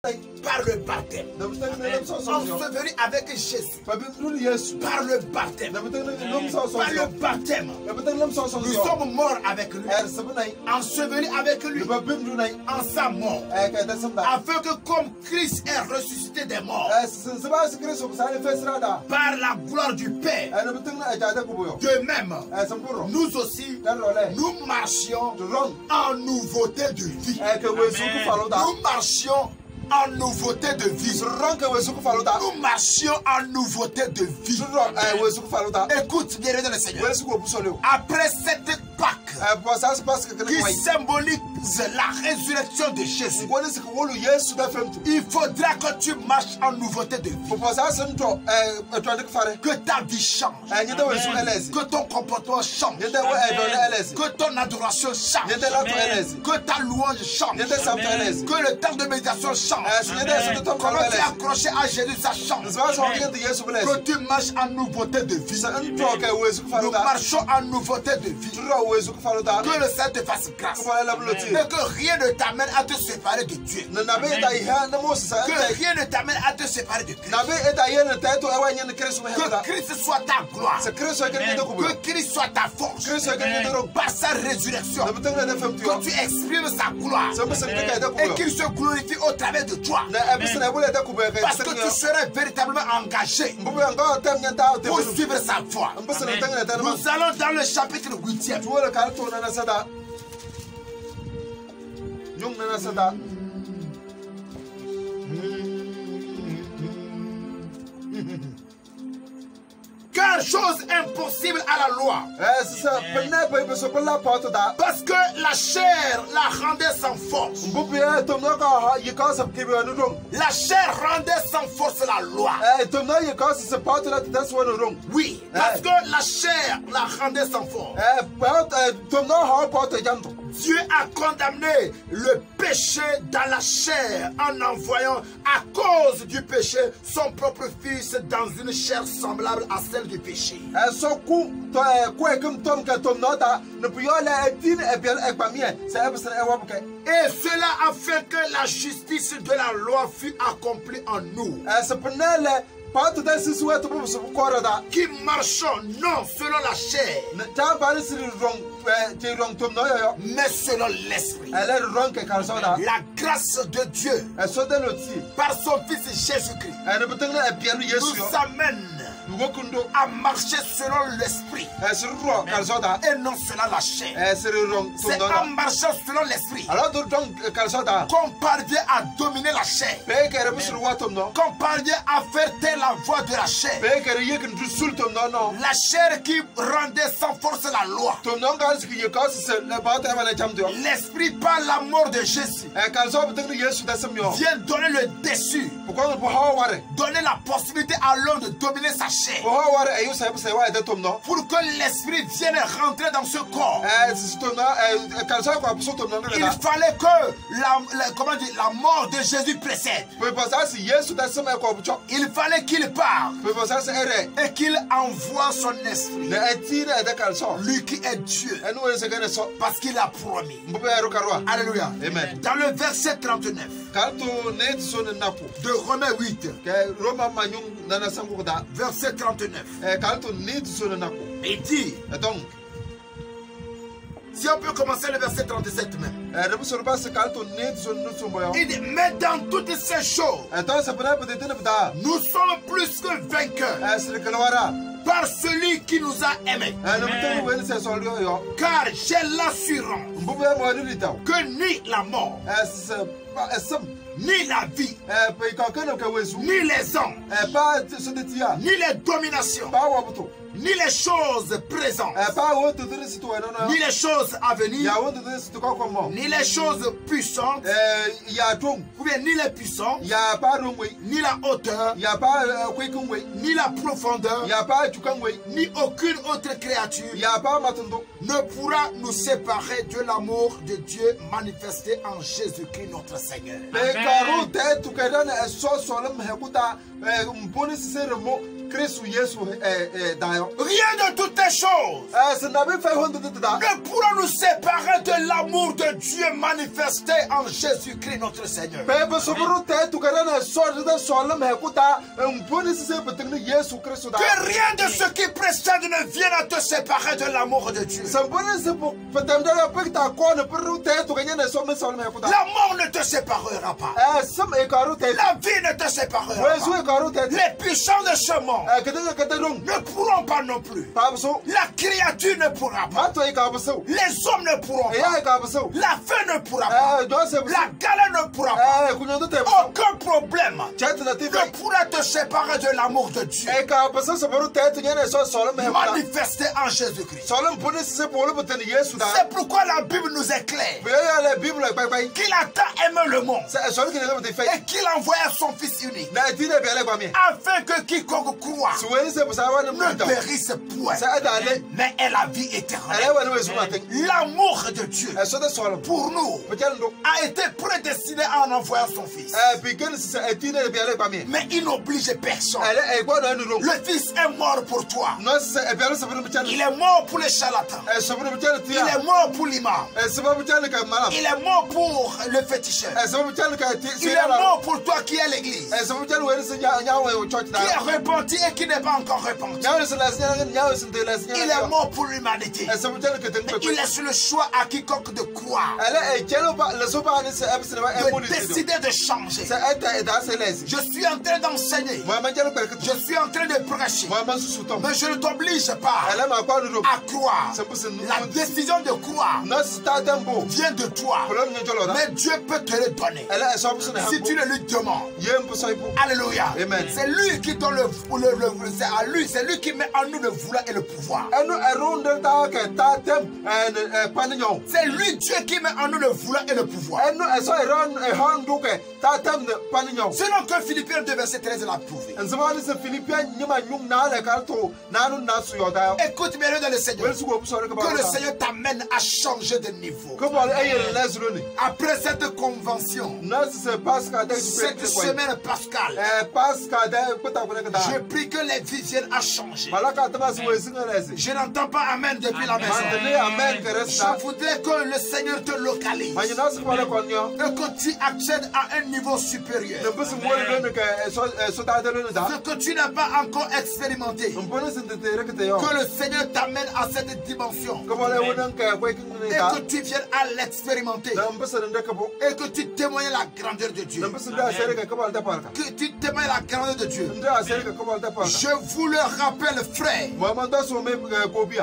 Par le baptême. Enseveli avec Jésus. Par le baptême. Par le baptême. Nous sommes morts avec lui. Ensevelis avec lui. En sa mort. Afin que comme Christ est ressuscité des morts. Par la gloire du Père. De même. Nous aussi. Nous marchions en nouveauté de vie. Nous marchions en nouveauté de vie. Nous marchions en nouveauté de vie. Écoute, bien dans le Seigneur. Après cette Pâque qui symbolise la résurrection de Jésus, il faudra que tu marches en nouveauté de vie. Que ta vie change. Que ton comportement change. Que ton adoration change. Que ta louange change. Que le temps de méditation change. Comment tu es accroché à Jésus, ça change. Que tu marches en nouveauté de vie. Nous marchons en nouveauté de vie. Que le Seigneur te fasse grâce. Et que rien ne t'amène à te séparer de Dieu. Que rien ne t'amène à te séparer de Christ. Que Christ soit ta gloire. Que Christ soit ta force. Par sa résurrection. Que tu exprimes sa gloire. Et qu'il se glorifie au travers de toi. Parce que tu serais véritablement engagé pour suivre sa voie. Nous allons dans le chapitre 8e. Car chose impossible à la loi. Parce que la chair la rendait sans force. La chair rendait sans force la loi. Oui, parce que la chair la rendait sans force. Dieu a condamné le péché dans la chair en envoyant à cause du péché son propre fils dans une chair semblable à celle du péché. Et cela afin que la justice de la loi fût accomplie en nous. Qui marchons non selon la chair, mais selon l'esprit. La grâce de Dieu par son Fils Jésus-Christ nous amène à marcher selon l'esprit et non selon la chair. C'est en marchant selon l'esprit qu'on parvient à dominer la chair, qu'on parvient à faire taire la voix de la chair. La chair qui rendait sans force la loi. L'esprit par la mort de Jésus vient donner le dessus, donner la possibilité à l'homme de dominer sa chair. Pour que l'esprit vienne rentrer dans ce corps, il fallait que la mort de Jésus précède. Il fallait qu'il parte et qu'il envoie son esprit. Lui qui est Dieu, parce qu'il a promis. Alléluia. Amen. Dans le verset 39 de Romains 8, verset 39, il dit, si on peut commencer le verset 37 même. Il dit, mais dans toutes ces choses, nous sommes plus que vainqueurs par celui qui nous a aimés. Car j'ai l'assurance que ni la mort, ni la vie, ni les hommes, ni les dominations, ni les choses présentes, ni les choses à venir, ni les choses puissantes, ou bien ni les puissants, ni la hauteur, ni la profondeur, ni aucune autre créature ne pourra nous séparer de l'amour de Dieu manifesté en Jésus-Christ notre Seigneur. Rien de toutes les choses ne pourra nous séparer de l'amour de Dieu manifesté en Jésus-Christ notre Seigneur. Que rien de ce qui précède ne vienne à te séparer de l'amour de Dieu. La mort ne te séparera pas. La vie ne te séparera pas. Les puissants de ce monde ne pourront pas non plus. La créature ne pourra pas. Les hommes ne pourront pas. La faim ne pourra pas. La galère ne pourra pas. Aucun problème ne pourra te séparer de l'amour de Dieu manifesté en Jésus-Christ. C'est pourquoi la Bible nous éclaire qu'il a tant aimé le monde et qu'il envoya son Fils unique afin que quiconque croit ne périsse point mais ait la vie éternelle. L'amour de Dieu pour nous a été prédestiné en envoyant son Fils. Mais il n'oblige personne. Le Fils est mort pour toi. Il est mort pour les charlatans. Il est mort pour l'imam. Il est mort pour le féticheur. Il est mort pour toi qui es l'église, qui est repenti et qui n'est pas encore repenti. Il est mort pour l'humanité. Il laisse le choix à quiconque de croire, de décider de changer. Je suis en train d'enseigner, je suis en train de prêcher, mais je ne t'oblige pas à croire. La décision de croire vient de toi, mais Dieu peut te le donner si tu le lui demandes. Alléluia. C'est lui qui donne c'est lui qui met en nous le vouloir et le pouvoir. C'est lui Dieu qui met en nous le vouloir et le pouvoir. Selon que Philippiens 2 verset 13 l'a prouvé. Écoute bien dans le Seigneur, que le Seigneur t'amène à changer de niveau. Après cette convention, cette semaine pascale, je prie que les vies viennent à changer. Je n'entends pas Amen depuis la maison. Je voudrais que le Seigneur te localise et que tu accèdes à un niveau supérieur, ce que tu n'as pas encore expérimenté. Que le Seigneur t'amène à cette dimension et que tu viennes à l'expérimenter et que tu témoignes la grandeur de Dieu. Que tu témoignes la grandeur de Dieu. Je vous le rappelle, frère,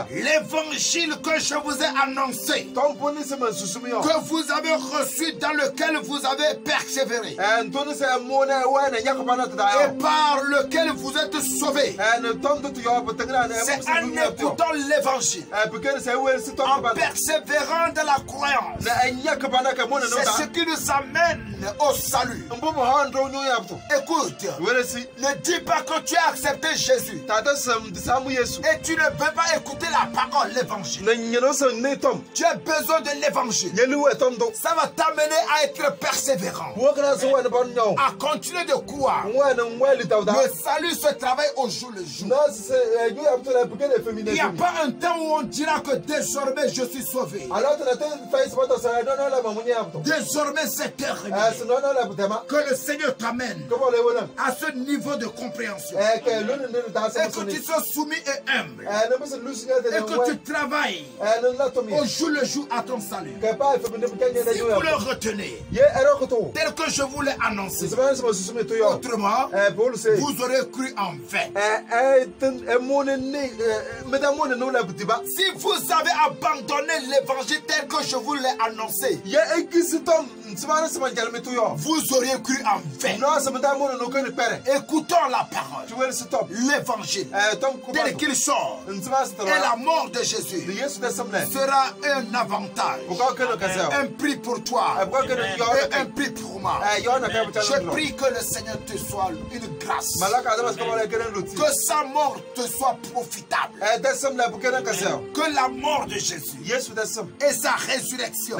l'évangile que je vous ai annoncé, que vous avez reçu, dans lequel vous avez persévéré et par lequel vous êtes sauvés, c'est en écoutant l'évangile, en persévérant dans la croyance. C'est ce qui nous amène au salut. Écoute, ne dis pas que tu as accepté Jésus et tu ne peux pas écouter la parole, l'évangile. Tu as besoin de l'évangile. Ça va t'amener à être persévérant, à continuer de croire. Le salut se travaille au jour le jour. Il n'y a pas un temps où on dira que désormais je suis sauvé. Désormais c'est terminé. Que le Seigneur t'amène à ce niveau de compréhension et que tu sois soumis et humble et que tu travailles au jour le jour à ton salut. Si vous le retenez tel que je vous l'ai annoncé, autrement vous aurez cru en vain. Si vous avez abandonné l'évangile tel que je vous l'ai annoncé, vous auriez cru en vain. Écoutons la parole, l'évangile tel qu'il sort, et la mort de Jésus sera un avantage, un prix pour toi et un prix pour moi. Je prie que le Seigneur te soit une grâce, que sa mort te soit profitable, que la mort de Jésus et sa résurrection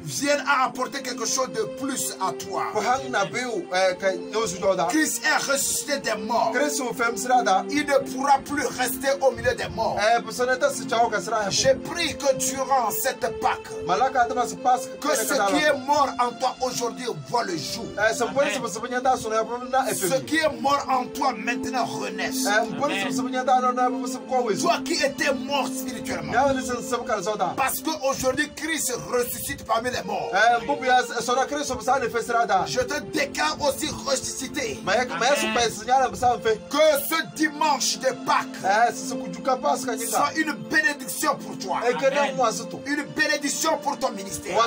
viennent à apporter quelque quelque chose de plus à toi. Christ est ressuscité des morts. Il ne pourra plus rester au milieu des morts. J'ai pris que durant cette Pâque, que ce qui est mort en toi aujourd'hui voit le jour. Ce qui est mort en toi maintenant renaisse. Toi qui étais mort spirituellement. Parce qu'aujourd'hui Christ ressuscite parmi les morts. Je te déclare aussi ressuscité. Que ce dimanche de Pâques soit une bénédiction pour toi. Une bénédiction pour ton ministère.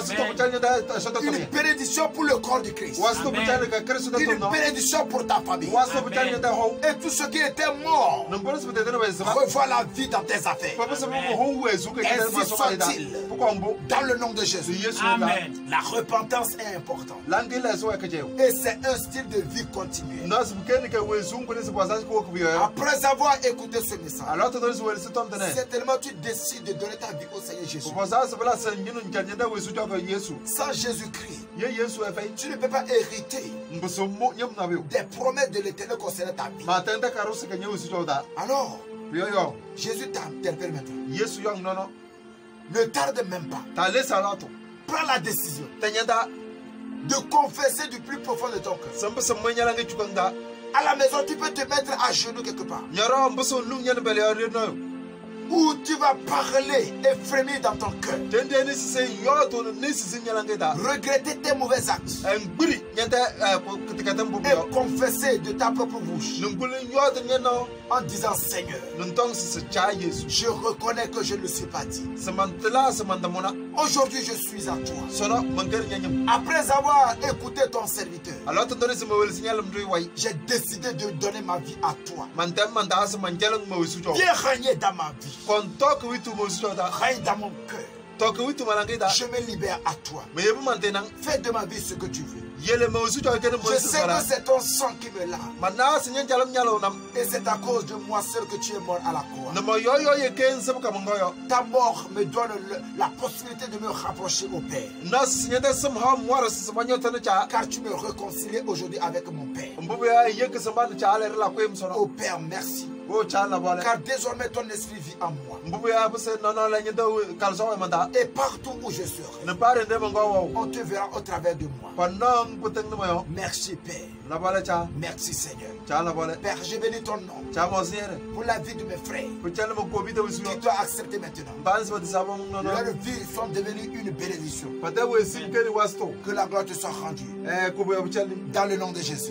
Une bénédiction pour le corps de Christ. Une bénédiction pour ta famille. Et tout ce qui était mort revoit la vie dans tes affaires. Ainsi soit-il. Dans le nom de Jésus. Amen. La repentance est importante. Et c'est un style de vie continuel. Après avoir écouté ce message, certainement tu décides de donner ta vie au Seigneur Jésus. Sans Jésus-Christ, tu ne peux pas hériter des promesses de l'Éternel concernant ta vie. Alors, Jésus t'interpelle maintenant. Ne tarde même pas. Prends la décision de confesser du plus profond de ton cœur. À la maison, tu peux te mettre à genoux quelque part. Où tu vas parler et frémir dans ton cœur. Regretter tes mauvais actes. Et confesser de ta propre bouche. En disant Seigneur, je reconnais que je ne suis pas dit. Aujourd'hui je suis à toi. Après avoir écouté ton serviteur, j'ai décidé de donner ma vie à toi. Viens régner dans ma vie. Règne dans mon cœur. Je me libère à toi. Fais de ma vie ce que tu veux. Je sais que c'est ton sang qui me lave. Et c'est à cause de moi seul que tu es mort à la croix. Ta mort me donne la possibilité de me rapprocher au Père. Car tu me réconcilies aujourd'hui avec mon Père. Oh Père, merci. Car désormais ton esprit vit en moi. Et partout où je serai, on te verra au travers de moi. Merci Père. Merci Seigneur. Père, je bénis ton nom pour la vie de mes frères qui t'ont accepté maintenant. Leurs vies sont devenues une bénédiction. Que la gloire te soit rendue. Dans le nom de Jésus.